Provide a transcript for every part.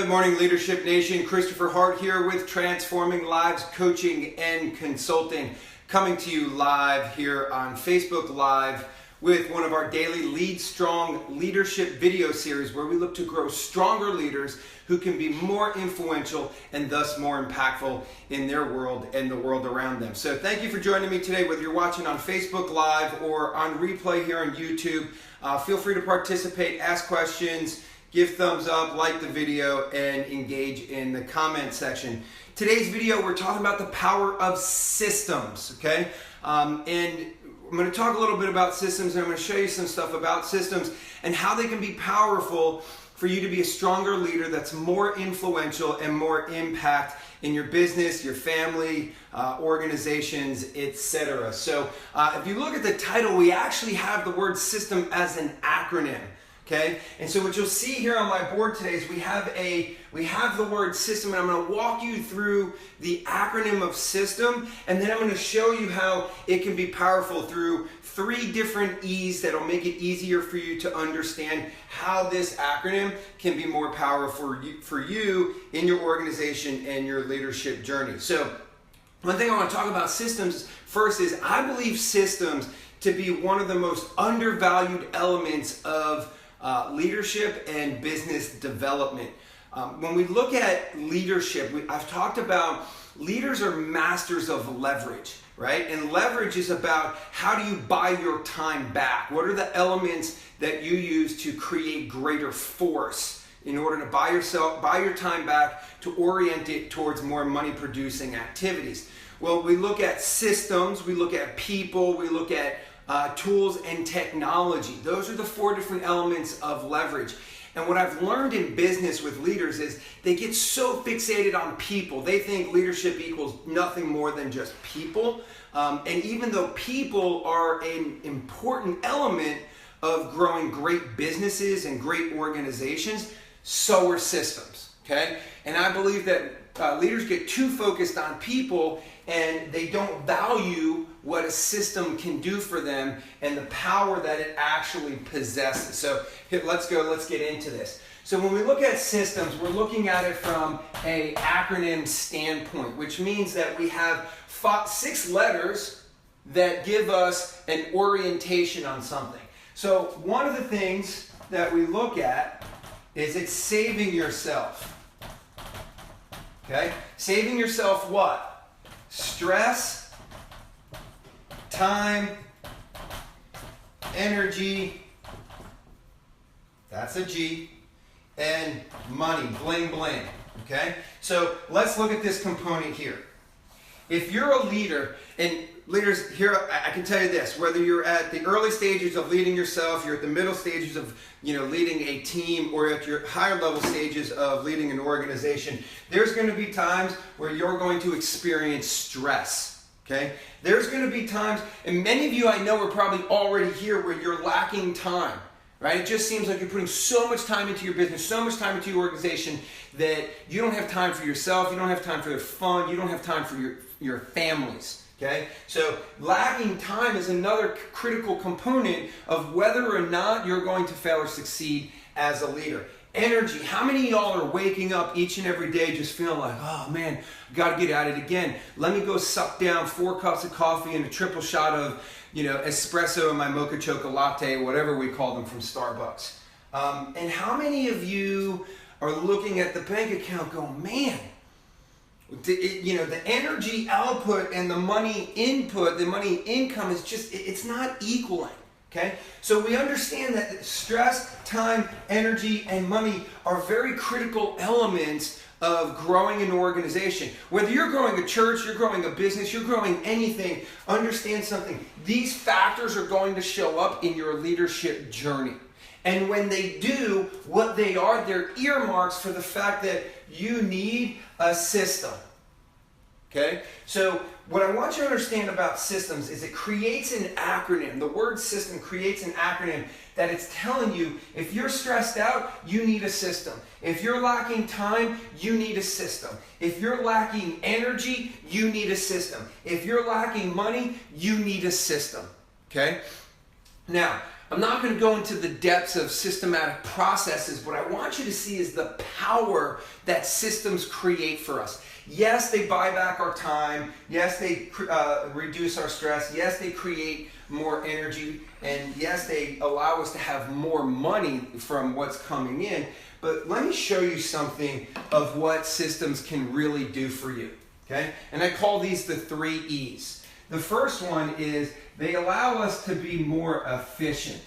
Good morning, Leadership Nation. Christopher Hart here with Transforming Lives Coaching and Consulting, coming to you live here on Facebook Live with one of our daily Lead Strong leadership video series where we look to grow stronger leaders who can be more influential and thus more impactful in their world and the world around them. So thank you for joining me today, whether you're watching on Facebook Live or on replay here on YouTube. Feel free to participate, ask questions, give thumbs up, like the video, and engage in the comment section. Today's video, we're talking about the power of systems, okay? And I'm going to talk a little bit about systems, and I'm going to show you some stuff about systems and how they can be powerful for you to be a stronger leader that's more influential and more impact in your business, your family, organizations, etc. So if you look at the title, we actually have the word system as an acronym. Okay, and so what you'll see here on my board today is we have the word system, and I'm going to walk you through the acronym of system, and then I'm going to show you how it can be powerful through 3 different E's that'll make it easier for you to understand how this acronym can be more powerful for you in your organization and your leadership journey. So one thing I want to talk about systems first is I believe systems to be one of the most undervalued elements of leadership and business development. When we look at leadership, I've talked about leaders are masters of leverage, right? And leverage is about how do you buy your time back? What are the elements that you use to create greater force in order to buy your time back to orient it towards more money producing activities? Well, we look at systems, we look at people, we look at tools and technology. Those are the 4 different elements of leverage. And what I've learned in business with leaders is they get so fixated on people. They think leadership equals nothing more than just people. And even though people are an important element of growing great businesses and great organizations, so are systems. Okay? And I believe that leaders get too focused on people and they don't value what a system can do for them and the power that it actually possesses. So here, let's get into this. So when we look at systems, we're looking at it from an acronym standpoint, which means that we have 6 letters that give us an orientation on something. So one of the things that we look at is it's saving yourself. Okay? Saving yourself what? Stress, time, energy, that's a G, and money, bling bling, okay? So let's look at this component here. If you're a leader, and leaders here, I can tell you this, whether you're at the early stages of leading yourself, you're at the middle stages of leading a team, or at your higher level stages of leading an organization, there's going to be times where you're going to experience stress, okay? There's going to be times, and many of you I know are probably already here, where you're lacking time, right? It just seems like you're putting so much time into your business, so much time into your organization that you don't have time for yourself, you don't have time for your fun, you don't have time for your families. Okay, so lacking time is another critical component of whether or not you're going to fail or succeed as a leader. Energy. How many of y'all are waking up each and every day just feeling like, oh man, got to get at it again. Let me go suck down 4 cups of coffee and a triple shot of, espresso in my mocha choca latte, whatever we call them from Starbucks. And how many of you are looking at the bank account going, man, the energy output and the money input, the money income is just, it's not equaling, okay? So we understand that stress, time, energy, and money are very critical elements of growing an organization. Whether you're growing a church, you're growing a business, you're growing anything, understand something. These factors are going to show up in your leadership journey. And when they do, what they are, they're earmarks for the fact that you need a system. Okay? So what I want you to understand about systems is it creates an acronym. The word system creates an acronym that it's telling you if you're stressed out, you need a system. If you're lacking time, you need a system. If you're lacking energy, you need a system. If you're lacking money, you need a system. Okay? Now, I'm not going to go into the depths of systematic processes. What I want you to see is the power that systems create for us. Yes, they buy back our time. Yes, they reduce our stress. Yes, they create more energy. And yes, they allow us to have more money from what's coming in. But let me show you something of what systems can really do for you. Okay? And I call these the 3 E's. The first one is they allow us to be more efficient.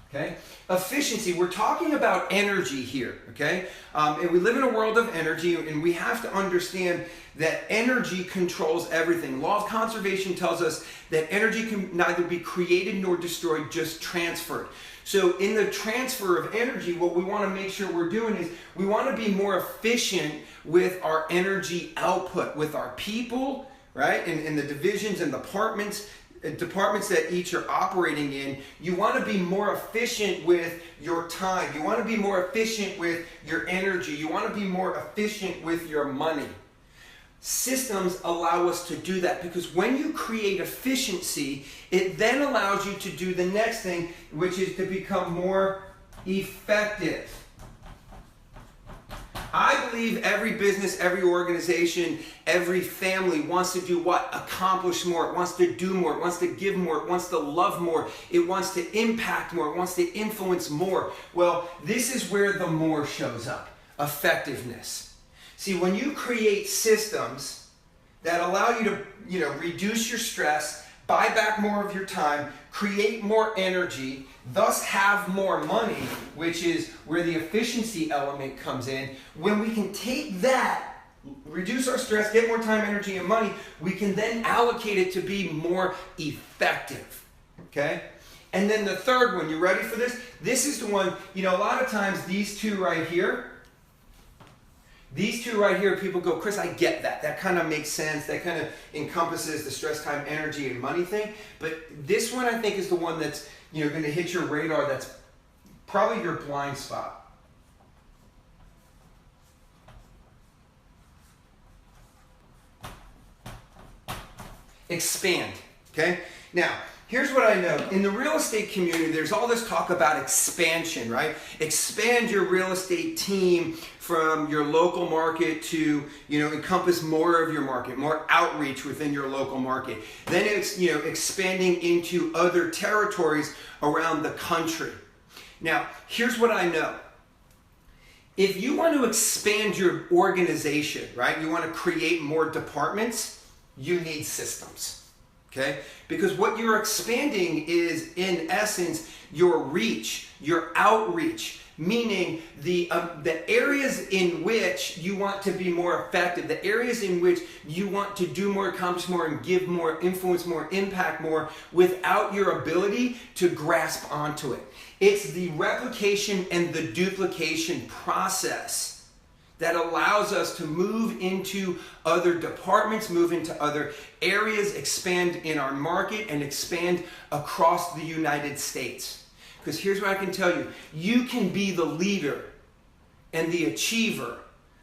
Okay? Efficiency, we're talking about energy here, okay? And we live in a world of energy, and we have to understand that energy controls everything. Law of conservation tells us that energy can neither be created nor destroyed, just transferred. So in the transfer of energy, what we want to make sure we're doing is we want to be more efficient with our energy output, with our people, right? And the divisions and departments that each are operating in. You want to be more efficient with your time. You want to be more efficient with your energy. You want to be more efficient with your money. Systems allow us to do that, because when you create efficiency, it then allows you to do the next thing, which is to become more effective. I believe every business, every organization, every family wants to do what? Accomplish more. It wants to do more. It wants to give more. It wants to love more. It wants to impact more. It wants to influence more. Well, this is where the more shows up. Effectiveness. See, when you create systems that allow you to, reduce your stress, buy back more of your time, create more energy, thus have more money, which is where the efficiency element comes in. When we can take that, reduce our stress, get more time, energy, and money, we can then allocate it to be more effective, okay? And then the third one, you ready for this? This is the one, a lot of times these two right here, people go, Chris, I get that. That kind of makes sense. That kind of encompasses the stress, time, energy, and money thing. But this one, I think, is the one that's, going to hit your radar. That's probably your blind spot. Expand, okay? Now, here's what I know. In the real estate community, there's all this talk about expansion, right? Expand your real estate team from your local market to, encompass more of your market, more outreach within your local market. Then it's, expanding into other territories around the country. Now, here's what I know. If you want to expand your organization, right? You want to create more departments, you need systems. Okay? Because what you're expanding is, in essence, your reach, your outreach, meaning the areas in which you want to be more effective, the areas in which you want to do more, accomplish more, and give more, influence more, impact more, without your ability to grasp onto it. It's the replication and the duplication process that allows us to move into other departments, move into other areas, expand in our market, and expand across the United States. Because here's what I can tell you. You can be the leader and the achiever,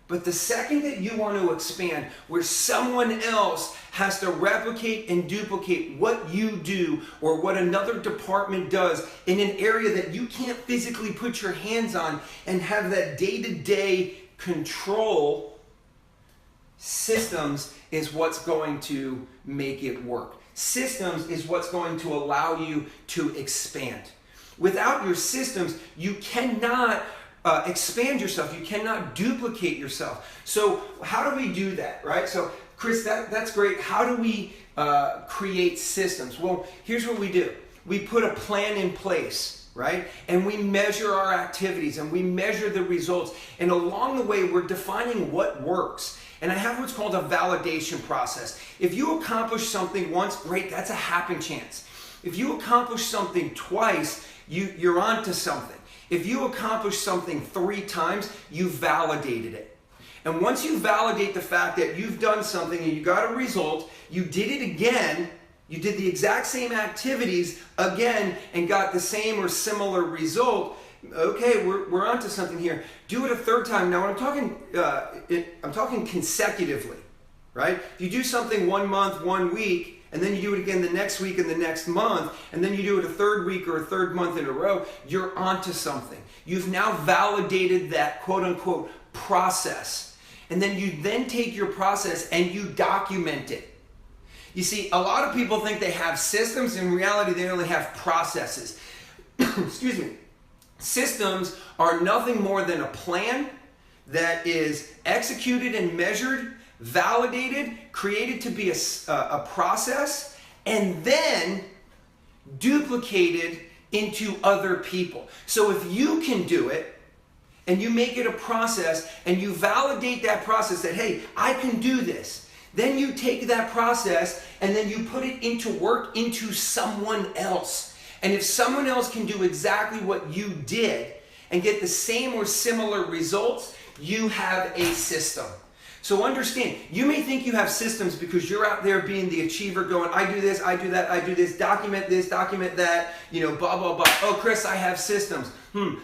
but the second that you want to expand, where someone else has to replicate and duplicate what you do or what another department does in an area that you can't physically put your hands on and have that day-to-day control, systems is what's going to make it work. Systems is what's going to allow you to expand. Without your systems, you cannot expand yourself. You cannot duplicate yourself. So how do we do that, right? So Chris, that's great. How do we create systems? Well, here's what we do. We put a plan in place, right? And we measure our activities and we measure the results. And along the way, we're defining what works. And I have what's called a validation process. If you accomplish something once, great, that's a happen chance. If you accomplish something twice, you're on to something. If you accomplish something 3 times, you validated it. And once you validate the fact that you've done something and you got a result, you did it again, you did the exact same activities again and got the same or similar result, okay, we're on to something here. Do it a 3rd time. Now, when I'm talking consecutively, right? If you do something 1 month, 1 week, and then you do it again the next week and the next month, and then you do it a third week or a third month in a row, you're onto something. You've now validated that quote-unquote process. And then you then take your process and you document it. You see, a lot of people think they have systems. In reality, they only have processes. Excuse me. Systems are nothing more than a plan that is executed and measured, validated, created to be a process, and then duplicated into other people. So if you can do it, and you make it a process, and you validate that process that, hey, I can do this, then you take that process, and then you put it into work into someone else. And if someone else can do exactly what you did and get the same or similar results, you have a system. So understand, you may think you have systems because you're out there being the achiever going, I do this, I do that, I do this, document that, blah, blah, blah. Oh, Chris, I have systems.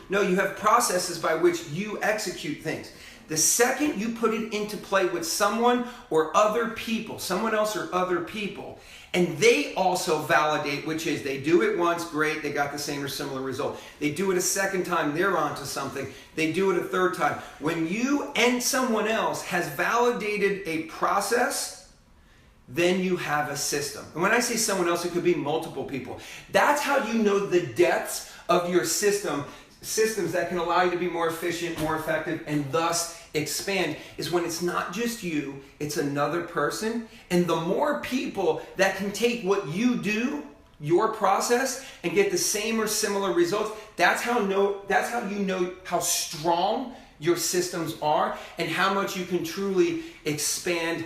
No, you have processes by which you execute things. The second you put it into play with someone or other people, someone else or other people, and they also validate, which is they do it once, great, they got the same or similar result. They do it a second time, they're onto something. They do it a third time. When you and someone else has validated a process, then you have a system. And when I say someone else, it could be multiple people. That's how you know the depths of your systems that can allow you to be more efficient, more effective, and thus expand, is when it's not just you, it's another person. And the more people that can take what you do, your process, and get the same or similar results, that's how you know how strong your systems are and how much you can truly expand,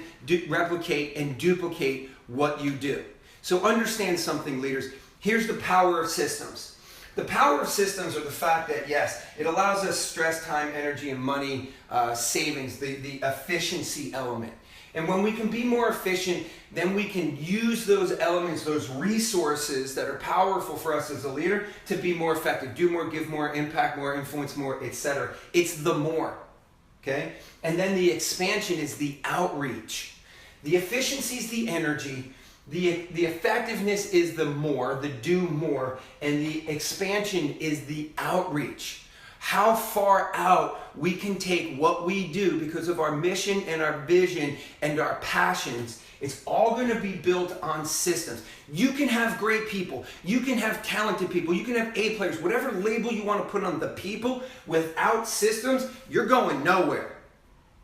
replicate, and duplicate what you do. So understand something, leaders. Here's the power of systems. The power of systems are the fact that, yes, it allows us stress, time, energy, and money savings, the efficiency element. And when we can be more efficient, then we can use those elements, those resources that are powerful for us as a leader to be more effective, do more, give more, impact more, influence more, etc. It's the more, okay? And then the expansion is the outreach. The efficiency is the energy. The effectiveness is the more, the do more, and the expansion is the outreach. How far out we can take what we do because of our mission and our vision and our passions. It's all going to be built on systems. You can have great people. You can have talented people. You can have A players. Whatever label you want to put on the people, without systems, you're going nowhere.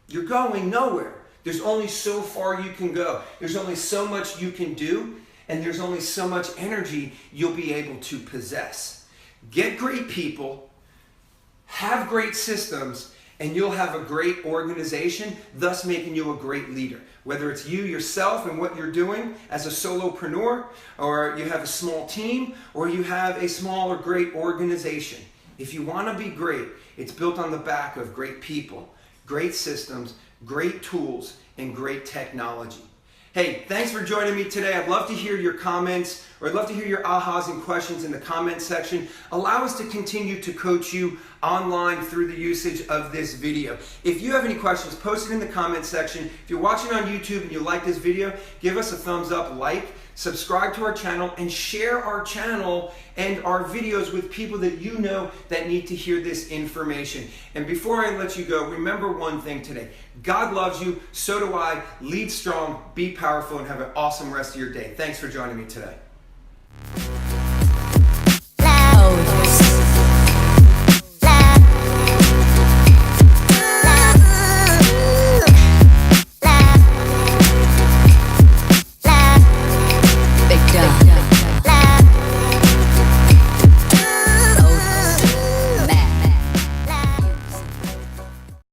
You're going nowhere. There's only so far you can go. There's only so much you can do, and there's only so much energy you'll be able to possess. Get great people, have great systems, and you'll have a great organization, thus making you a great leader. Whether it's you yourself and what you're doing as a solopreneur, or you have a small team, or you have a small or great organization. If you want to be great, it's built on the back of great people, great systems, great tools, and great technology. Hey, thanks for joining me today. I'd love to hear your comments, or I'd love to hear your ahas and questions in the comment section. Allow us to continue to coach you online through the usage of this video. If you have any questions, post it in the comment section. If you're watching on YouTube and you like this video, give us a thumbs up, subscribe to our channel, and share our channel and our videos with people that you know that need to hear this information. And before I let you go, remember one thing today. God loves you, so do I. Lead strong, be powerful, and have an awesome rest of your day. Thanks for joining me today.